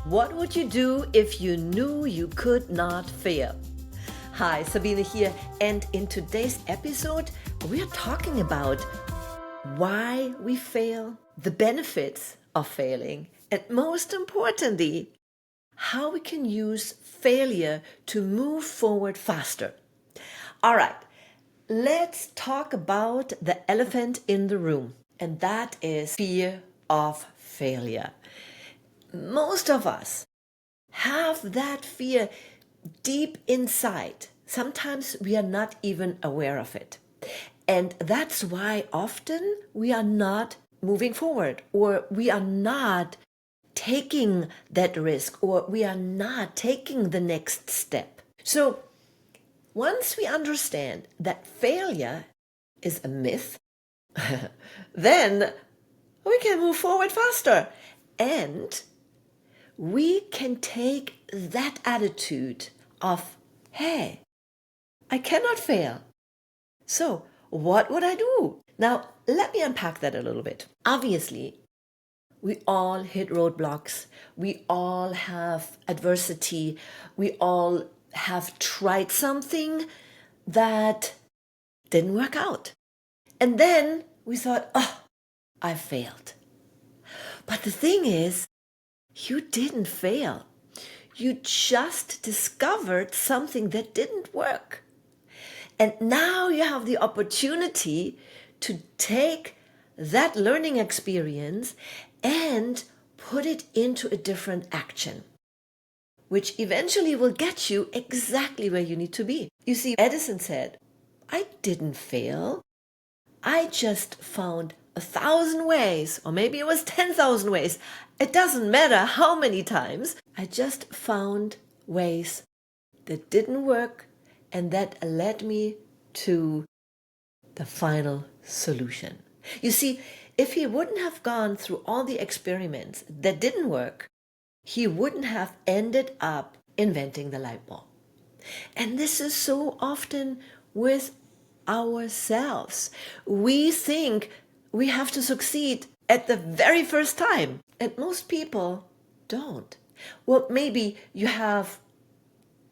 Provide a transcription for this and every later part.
What would you do if you knew you could not fail? Hi, Sabine here, and in today's episode, we are talking about why we fail, the benefits of failing, and most importantly, how we can use failure to move forward faster. All right, let's talk about the elephant in the room, and that is fear of failure. Most of us have that fear deep inside. Sometimes we are not even aware of it. And that's why often we are not moving forward, or we are not taking that risk, or we are not taking the next step. So once we understand that failure is a myth, then we can move forward faster. And we can take that attitude of, hey, I cannot fail. So what would I do? Now, let me unpack that a little bit. Obviously, we all hit roadblocks. We all have adversity. We all have tried something that didn't work out. And then we thought, oh, I failed. But the thing is, you didn't fail. You just discovered something that didn't work. And now you have the opportunity to take that learning experience and put it into a different action, which eventually will get you exactly where you need to be. You see, Edison said, I didn't fail. I just found 1,000 ways, or maybe it was 10,000 ways. It doesn't matter how many times. I just found ways that didn't work and that led me to the final solution. You see, if he wouldn't have gone through all the experiments that didn't work, he wouldn't have ended up inventing the light bulb. And this is so often with ourselves. We think we have to succeed at the very first time, and most people don't. Well, maybe you have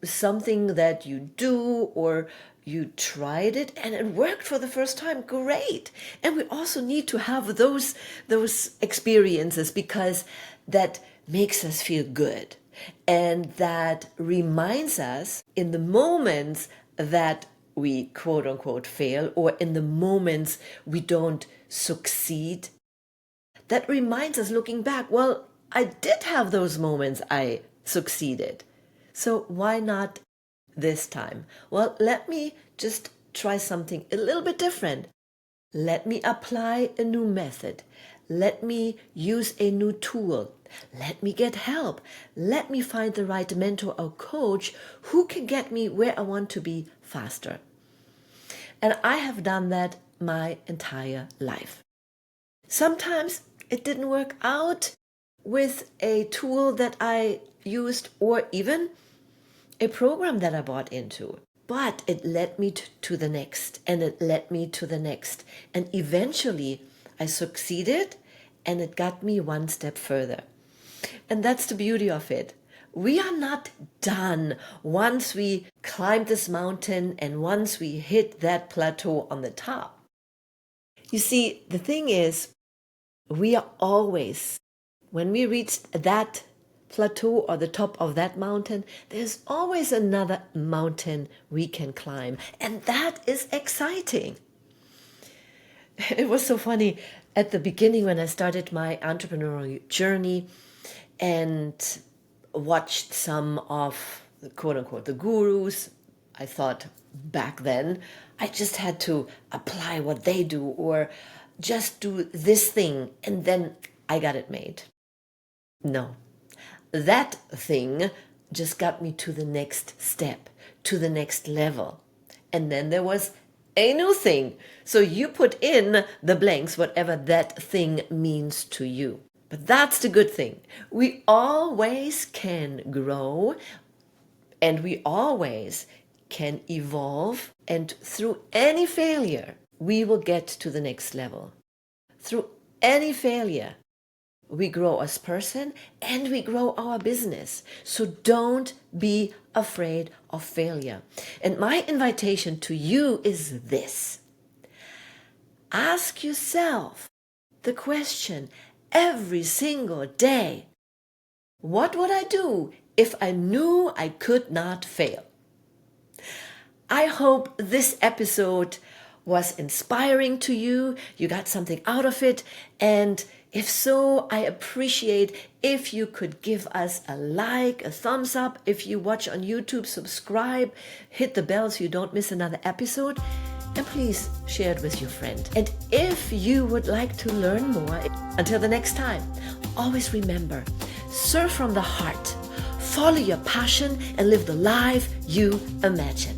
something that you do, or you tried it and it worked for the first time. Great. And we also need to have those experiences, because that makes us feel good, and that reminds us in the moments that we quote unquote fail, or in the moments we don't succeed, that reminds us, looking back, well, I did have those moments I succeeded. So why not this time? Well, let me just try something a little bit different. Let me apply a new method. Let me use a new tool. Let me get help. Let me find the right mentor or coach who can get me where I want to be faster. And I have done that my entire life. Sometimes it didn't work out with a tool that I used, or even a program that I bought into. But it led me to the next, and it led me to the next. And eventually I succeeded, and it got me one step further. And that's the beauty of it. We are not done once we climb this mountain and once we hit that plateau on the top. You see, the thing is, we are always, when we reach that plateau or the top of that mountain, there's always another mountain we can climb. And that is exciting. It was so funny at the beginning when I started my entrepreneurial journey and watched some of the quote unquote the gurus. I thought back then I just had to apply what they do, or just do this thing and then I got it made. No, that thing just got me to the next step, to the next level. And then there was a new thing. So you put in the blanks, whatever that thing means to you. But that's the good thing. We always can grow, and we always can evolve. And through any failure, we will get to the next level. Through any failure, we grow as person and we grow our business. So don't be afraid of failure. And my invitation to you is this. Ask yourself the question every single day, what would I do if I knew I could not fail? I hope this episode was inspiring to you. You got something out of it. And if so, I appreciate if you could give us a like, a thumbs up. If you watch on YouTube, subscribe, hit the bell so you don't miss another episode. And please share it with your friend. And if you would like to learn more, until the next time, always remember, serve from the heart, follow your passion, and live the life you imagine.